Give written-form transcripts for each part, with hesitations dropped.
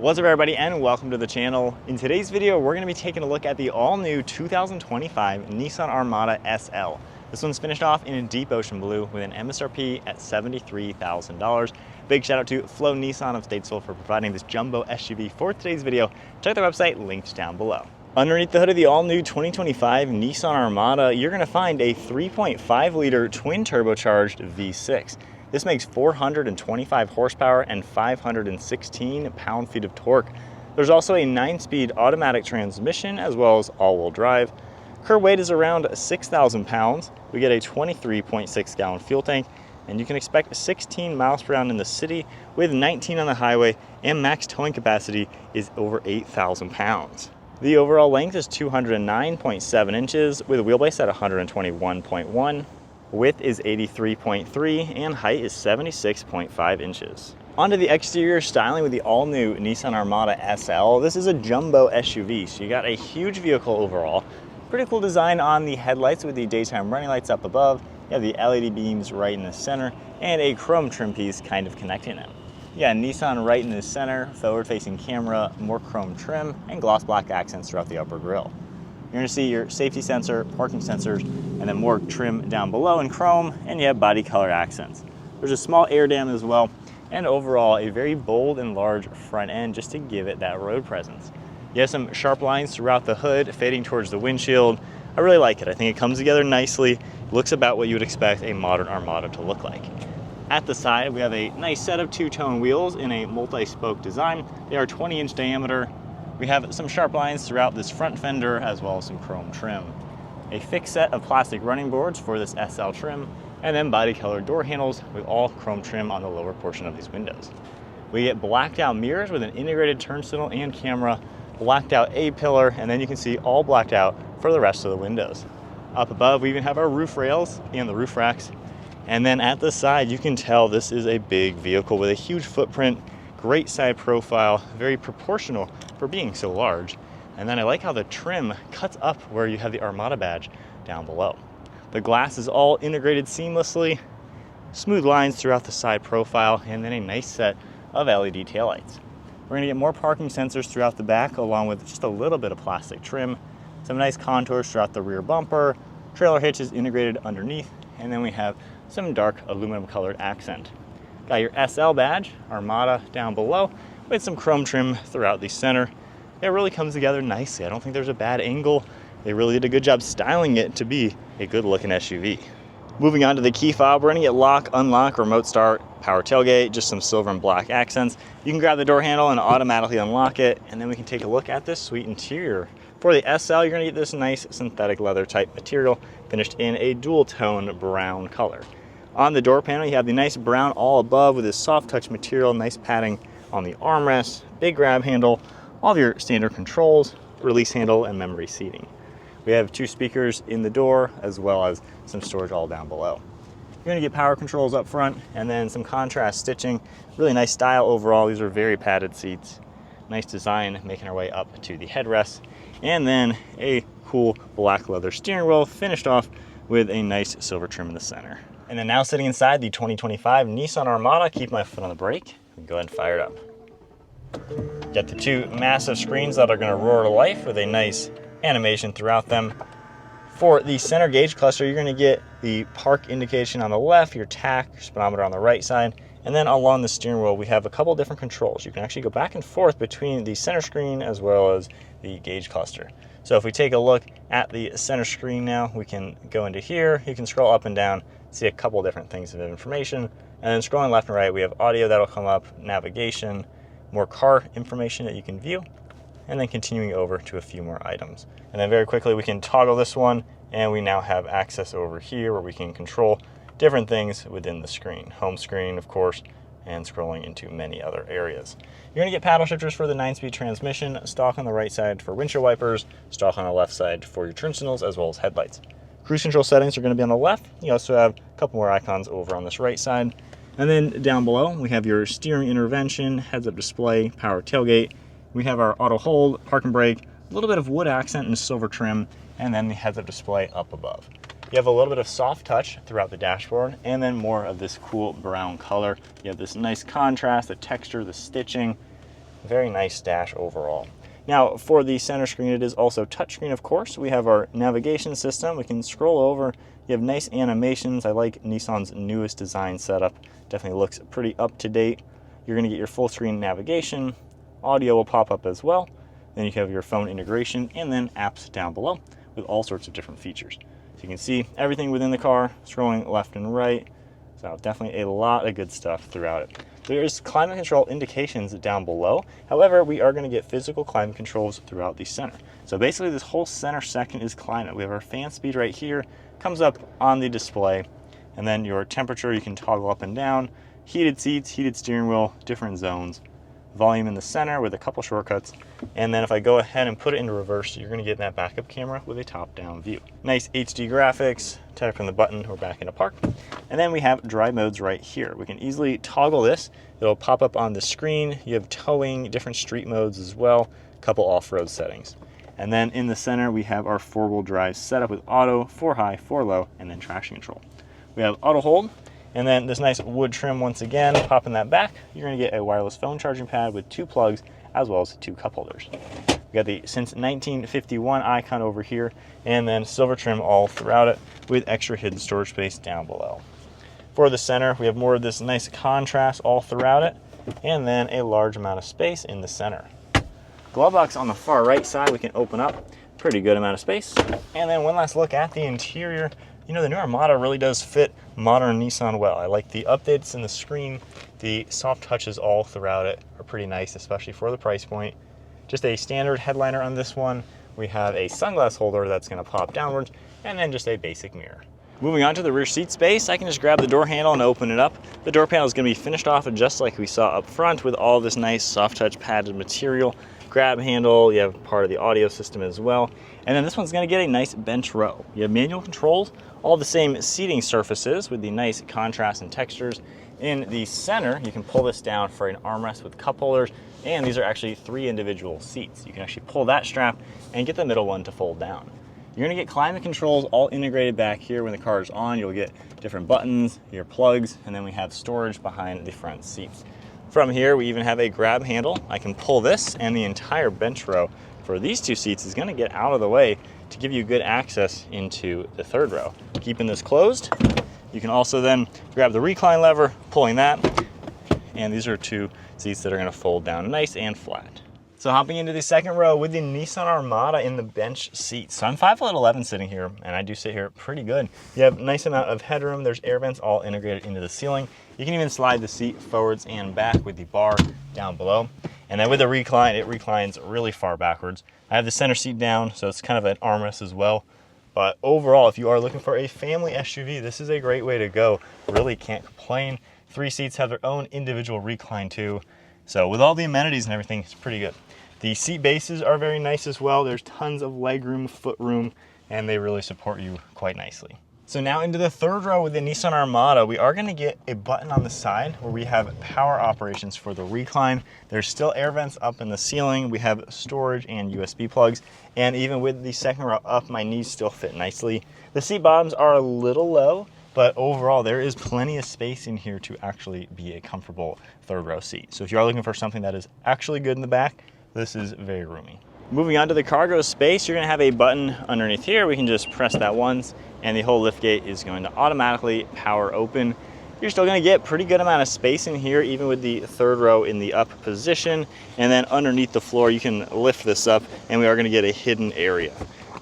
What's up everybody and welcome to the channel. In today's video, we're gonna be taking a look at the all-new 2025 Nissan Armada SL. This one's finished off in a deep ocean blue with an MSRP at $73,000. Big shout out to Flo Nissan of Statesville for providing this jumbo SUV for today's video. Check their website, linked down below. Underneath the hood of the all-new 2025 Nissan Armada, you're gonna find a 3.5 liter twin turbocharged V6. This makes 425 horsepower and 516 pound-feet of torque. There's also a 9-speed automatic transmission as well as all-wheel drive. Curb weight is around 6,000 pounds. We get a 23.6 gallon fuel tank, and you can expect 16 miles per hour in the city with 19 on the highway, and max towing capacity is over 8,000 pounds. The overall length is 209.7 inches with a wheelbase at 121.1. Width is 83.3 and height is 76.5 inches. Onto the exterior styling with the all-new Nissan Armada SL. This is a jumbo SUV, so you got a huge vehicle overall. Pretty cool design on the headlights with the daytime running lights up above. You have the LED beams right in the center and a chrome trim piece kind of connecting them. Yeah, Nissan right in the center, forward-facing camera, more chrome trim, and gloss black accents throughout the upper grille. You're gonna see your safety sensor, parking sensors, and then more trim down below in chrome, and you have body color accents. There's a small air dam as well, and overall a very bold and large front end just to give it that road presence. You have some sharp lines throughout the hood, fading towards the windshield. I really like it. I think it comes together nicely. It looks about what you would expect a modern Armada to look like. At the side, we have a nice set of two-tone wheels in a multi-spoke design. They are 20-inch diameter. We have some sharp lines throughout this front fender as well as some chrome trim. A fixed set of plastic running boards for this SL trim, and then body colored door handles with all chrome trim on the lower portion of these windows. We get blacked out mirrors with an integrated turn signal and camera, blacked out A-pillar, and then you can see all blacked out for the rest of the windows. Up above, we even have our roof rails and the roof racks. And then at the side, you can tell this is a big vehicle with a huge footprint, great side profile, very proportional for being so large. And then I like how the trim cuts up where you have the Armada badge down below. The glass is all integrated seamlessly, smooth lines throughout the side profile, and then a nice set of LED taillights. We're gonna get more parking sensors throughout the back along with just a little bit of plastic trim, some nice contours throughout the rear bumper, trailer hitch is integrated underneath, and then we have some dark aluminum colored accent. Got your SL badge, Armada down below, with some chrome trim throughout the center. It really comes together nicely. I don't think there's a bad angle. They really did a good job styling it to be a good looking SUV. Moving on to the key fob, we're gonna get lock, unlock, remote start, power tailgate, just some silver and black accents. You can grab the door handle and automatically unlock it, and then we can take a look at this sweet interior. For the SL, you're gonna get this nice synthetic leather type material finished in a dual tone brown color. On the door panel, you have the nice brown all above with this soft touch material, nice padding on the armrest, big grab handle, all of your standard controls, release handle, and memory seating. We have 2 speakers in the door as well as some storage all down below. You're gonna get power controls up front and then some contrast stitching. Really nice style overall. These are very padded seats. Nice design, making our way up to the headrest. And then a cool black leather steering wheel finished off with a nice silver trim in the center. And then now sitting inside the 2025 Nissan Armada, keep my foot on the brake and go ahead and fire it up. Get the 2 massive screens that are going to roar to life with a nice animation throughout them. For the center gauge cluster, you're going to get the park indication on the left, your tach, your speedometer on the right side, and then along the steering wheel we have a couple different controls. You can actually go back and forth between the center screen as well as the gauge cluster. So if we take a look at the center screen now, we can go into here, you can scroll up and down, see a couple different things of information, and then scrolling left and right we have audio that'll come up, navigation, more car information that you can view, and then continuing over to a few more items. And then very quickly we can toggle this one, and we now have access over here where we can control different things within the screen. Home screen, of course, and scrolling into many other areas. You're gonna get paddle shifters for the 9-speed transmission, stock on the right side for windshield wipers, stock on the left side for your turn signals as well as headlights. Cruise control settings are gonna be on the left. You also have a couple more icons over on this right side. And then down below, we have your steering intervention, heads-up display, power tailgate. We have our auto hold, park and brake, a little bit of wood accent and silver trim, and then the heads-up display up above. You have a little bit of soft touch throughout the dashboard, and then more of this cool brown color. You have this nice contrast, the texture, the stitching. Very nice dash overall. Now for the center screen, it is also touchscreen, of course. We have our navigation system. We can scroll over. You have nice animations. I like Nissan's newest design setup. Definitely looks pretty up to date. You're going to get your full screen navigation. Audio will pop up as well. Then you have your phone integration and then apps down below with all sorts of different features. So you can see everything within the car, scrolling left and right. So definitely a lot of good stuff throughout it. There's climate control indications down below. However, we are going to get physical climate controls throughout the center. So basically this whole center section is climate. We have our fan speed right here, comes up on the display, and then your temperature you can toggle up and down, heated seats, heated steering wheel, different zones, volume in the center with a couple shortcuts. And then if I go ahead and put it into reverse, you're going to get that backup camera with a top-down view. Nice HD graphics, tap on the button, we're back into park. And then we have drive modes right here. We can easily toggle this. It'll pop up on the screen. You have towing, different street modes as well, a couple off-road settings. And then in the center, we have our four-wheel drive setup with auto, 4 high, 4 low, and then traction control. We have auto hold, and then this nice wood trim once again, popping that back. You're gonna get a wireless phone charging pad with 2 plugs, as well as 2 cup holders. We got the since 1951 icon over here, and then silver trim all throughout it with extra hidden storage space down below. For the center, we have more of this nice contrast all throughout it, and then a large amount of space in the center. Glove box on the far right side, we can open up, pretty good amount of space. And then one last look at the interior. You know, the new Armada really does fit modern Nissan well. I like the updates in the screen. The soft touches all throughout it are pretty nice, especially for the price point. Just a standard headliner on this one. We have a sunglass holder that's gonna pop downwards, and then just a basic mirror. Moving on to the rear seat space, I can just grab the door handle and open it up. The door panel is gonna be finished off just like we saw up front with all this nice soft touch padded material. Grab handle, you have part of the audio system as well. And then this one's gonna get a nice bench row. You have manual controls, all the same seating surfaces with the nice contrast and textures. In the center, you can pull this down for an armrest with cup holders, and these are actually 3 individual seats. You can actually pull that strap and get the middle one to fold down. You're gonna get climate controls all integrated back here. When the car is on, you'll get different buttons, your plugs, and then we have storage behind the front seats. From here, we even have a grab handle. I can pull this, and the entire bench row for these 2 seats is gonna get out of the way to give you good access into the 3rd row. Keeping this closed, you can also then grab the recline lever, pulling that, and these are 2 seats that are gonna fold down nice and flat. So hopping into the 2nd row with the Nissan Armada in the bench seat. So I'm 5'11" sitting here, and I do sit here pretty good. You have a nice amount of headroom. There's air vents all integrated into the ceiling. You can even slide the seat forwards and back with the bar down below. And then with the recline, it reclines really far backwards. I have the center seat down, so it's kind of an armrest as well. But overall, if you are looking for a family SUV, this is a great way to go. Really can't complain. 3 seats have their own individual recline too. So with all the amenities and everything, it's pretty good. The seat bases are very nice as well. There's tons of leg room, foot room, and they really support you quite nicely. So now into the 3rd row with the Nissan Armada, we are gonna get a button on the side where we have power operations for the recline. There's still air vents up in the ceiling. We have storage and USB plugs. And even with the 2nd row up, my knees still fit nicely. The seat bottoms are a little low, but overall there is plenty of space in here to actually be a comfortable 3rd row seat. So if you are looking for something that is actually good in the back, this is very roomy. Moving on to the cargo space, you're gonna have a button underneath here. We can just press that once, and the whole liftgate is going to automatically power open. You're still gonna get pretty good amount of space in here, even with the 3rd row in the up position. And then underneath the floor, you can lift this up, and we are gonna get a hidden area.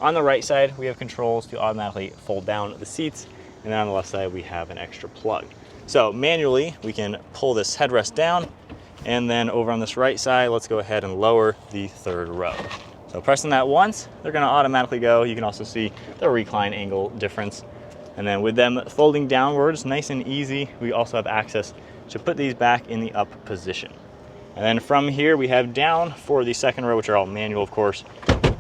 On the right side, we have controls to automatically fold down the seats, and then on the left side, we have an extra plug. So manually, we can pull this headrest down, and then over on this right side, let's go ahead and lower the 3rd row. So pressing that once, they're gonna automatically go. You can also see the recline angle difference. And then with them folding downwards, nice and easy, we also have access to put these back in the up position. And then from here, we have down for the 2nd row, which are all manual, of course.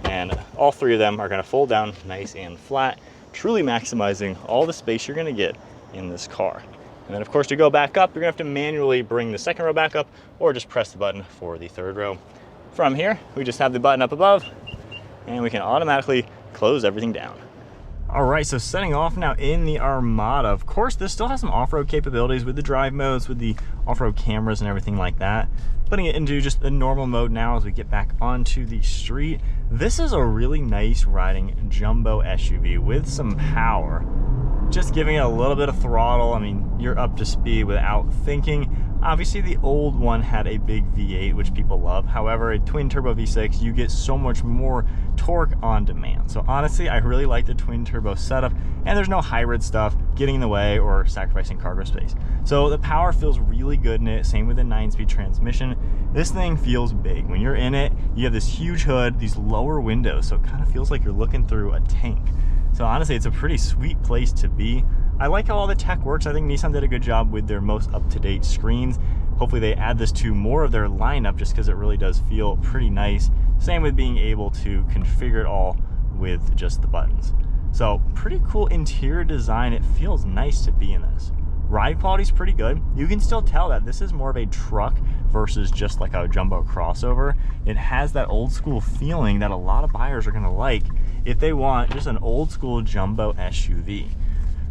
And all 3 of them are gonna fold down nice and flat, truly maximizing all the space you're gonna get in this car. And then of course, to go back up, you're gonna have to manually bring the 2nd row back up, or just press the button for the 3rd row. From here, we just have the button up above, and we can automatically close everything down. All right, so setting off now in the Armada. Of course, this still has some off-road capabilities with the drive modes, with the off-road cameras and everything like that. Putting it into just the normal mode now as we get back onto the street. This is a really nice riding jumbo SUV with some power. Just giving it a little bit of throttle. I mean, you're up to speed without thinking. Obviously, the old one had a big V8, which people love. However, a twin turbo V6, you get so much more torque on demand. So honestly, I really like the twin turbo setup, and there's no hybrid stuff getting in the way or sacrificing cargo space. So the power feels really good in it. Same with the 9-speed transmission. This thing feels big. When you're in it, you have this huge hood, these lower windows, so it kind of feels like you're looking through a tank. So honestly, it's a pretty sweet place to be. I like how all the tech works. I think Nissan did a good job with their most up-to-date screens. Hopefully they add this to more of their lineup just because it really does feel pretty nice. Same with being able to configure it all with just the buttons. So pretty cool interior design. It feels nice to be in this. Ride quality is pretty good. You can still tell that this is more of a truck versus just like a jumbo crossover. It has that old school feeling that a lot of buyers are gonna like if they want just an old school jumbo SUV.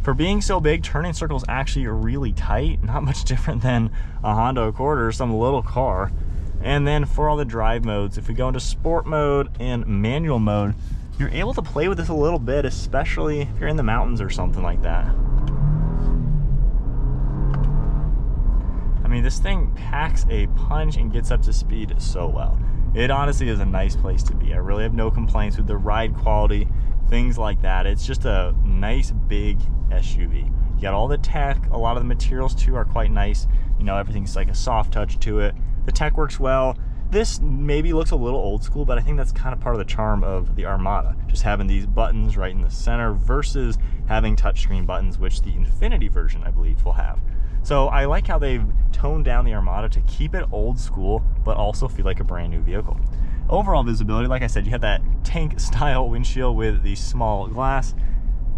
For being so big, turning circles actually are really tight, not much different than a Honda Accord or some little car. And then for all the drive modes, if we go into sport mode and manual mode, you're able to play with this a little bit, especially if you're in the mountains or something like that. I mean, this thing packs a punch and gets up to speed so well. It honestly is a nice place to be. I really have no complaints with the ride quality, things like that. It's just a nice big SUV. You got all the tech, a lot of the materials too are quite nice. You know, everything's like a soft touch to it. The tech works well. This maybe looks a little old school, but I think that's kind of part of the charm of the Armada. Just having these buttons right in the center versus having touchscreen buttons, which the Infiniti version, I believe, will have. So I like how they've toned down the Armada to keep it old school, but also feel like a brand new vehicle. Overall visibility, like I said, you have that tank style windshield with the small glass.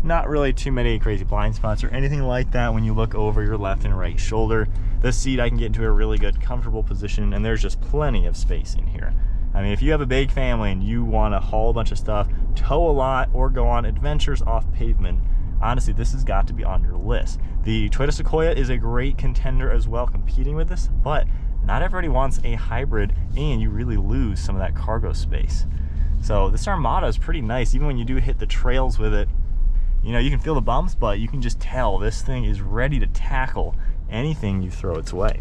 Not really too many crazy blind spots or anything like that when you look over your left and right shoulder. The seat I can get into a really good comfortable position, and there's just plenty of space in here. I mean, if you have a big family and you want to haul a bunch of stuff, tow a lot, or go on adventures off pavement, honestly, this has got to be on your list. The Toyota Sequoia is a great contender as well, competing with this, but not everybody wants a hybrid, and you really lose some of that cargo space. So this Armada is pretty nice. Even when you do hit the trails with it, you know, you can feel the bumps, but you can just tell this thing is ready to tackle anything you throw its way.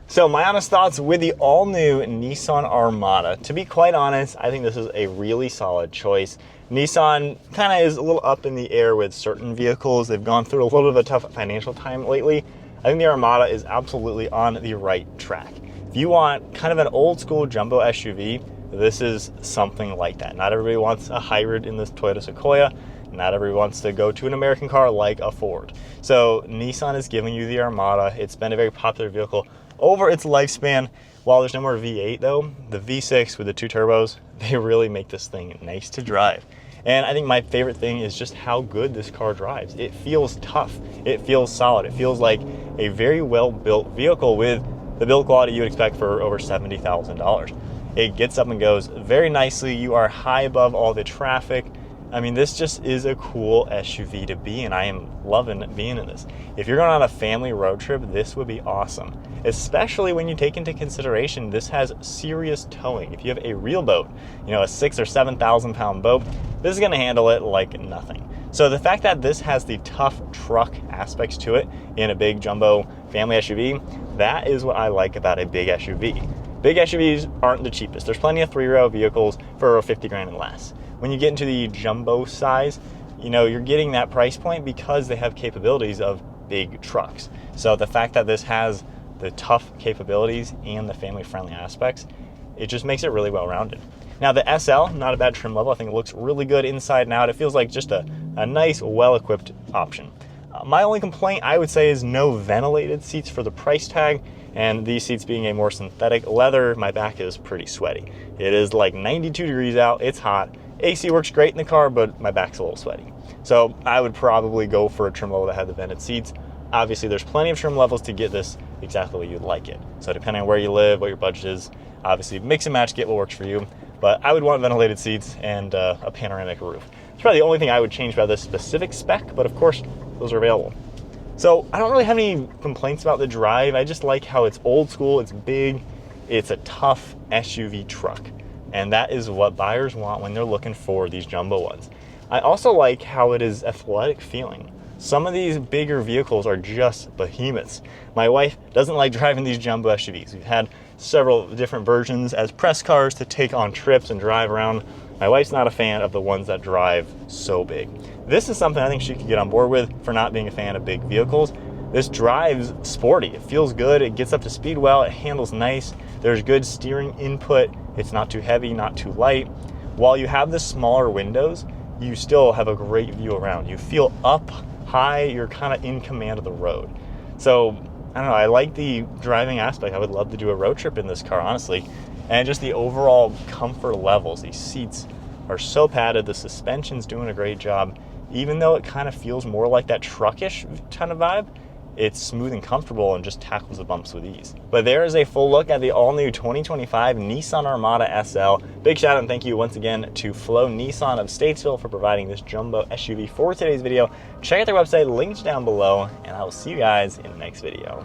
So my honest thoughts with the all-new Nissan Armada. To be quite honest, I think this is a really solid choice. Nissan kind of is a little up in the air with certain vehicles. They've gone through a little bit of a tough financial time lately. I think the Armada is absolutely on the right track. If you want kind of an old school jumbo SUV, this is something like that. Not everybody wants a hybrid in this Toyota Sequoia. Not everybody wants to go to an American car like a Ford. So Nissan is giving you the Armada. It's been a very popular vehicle over its lifespan. While there's no more V8 though, the V6 with the 2 turbos, they really make this thing nice to drive. And I think my favorite thing is just how good this car drives. It feels tough. It feels solid. It feels like a very well-built vehicle with the build quality you would expect for over $70,000. It gets up and goes very nicely. You are high above all the traffic. I mean, this just is a cool SUV to be in. I am loving being in this. If you're going on a family road trip, this would be awesome. Especially when you take into consideration this has serious towing. If you have a real boat, you know, a 6,000 or 7,000 pound boat, this is going to handle it like nothing. So the fact that this has the tough truck aspects to it in a big jumbo family SUV, that is what I like about a big SUV. Big SUVs aren't the cheapest. There's plenty of 3-row vehicles for 50 grand and less. When you get into the jumbo size, you know, you're getting that price point because they have capabilities of big trucks. So the fact that this has the tough capabilities and the family-friendly aspects, it just makes it really well-rounded. Now the SL, not a bad trim level. I think it looks really good inside and out. It feels like just a nice, well-equipped option. My only complaint, I would say, is no ventilated seats for the price tag. And these seats being a more synthetic leather, my back is pretty sweaty. It is like 92 degrees out, it's hot. AC works great in the car, but my back's a little sweaty. So I would probably go for a trim level that had the vented seats. Obviously, there's plenty of trim levels to get this exactly what you'd like it. So depending on where you live, what your budget is, obviously mix and match, get what works for you. But I would want ventilated seats and a panoramic roof. It's probably the only thing I would change about this specific spec, but of course, those are available. So I don't really have any complaints about the drive. I just like how it's old school, it's big, it's a tough SUV truck. And that is what buyers want when they're looking for these jumbo ones. I also like how it is athletic feeling. Some of these bigger vehicles are just behemoths. My wife doesn't like driving these jumbo SUVs. We've had several different versions as press cars to take on trips and drive around. My wife's not a fan of the ones that drive so big. This is something I think she could get on board with for not being a fan of big vehicles. This drives sporty. It feels good. It gets up to speed well. It handles nice. There's good steering input. It's not too heavy, not too light. While you have the smaller windows, you still have a great view around. You feel up high. You're kind of in command of the road. So, I don't know. I like the driving aspect. I would love to do a road trip in this car, honestly. And just the overall comfort levels. These seats are so padded. The suspension's doing a great job. Even though it kind of feels more like that truckish kind of vibe, it's smooth and comfortable and just tackles the bumps with ease. But there is a full look at the all-new 2025 Nissan Armada SL. Big shout out and thank you once again to Flo Nissan of Statesville for providing this jumbo SUV for today's video. Check out their website, linked down below, and I will see you guys in the next video.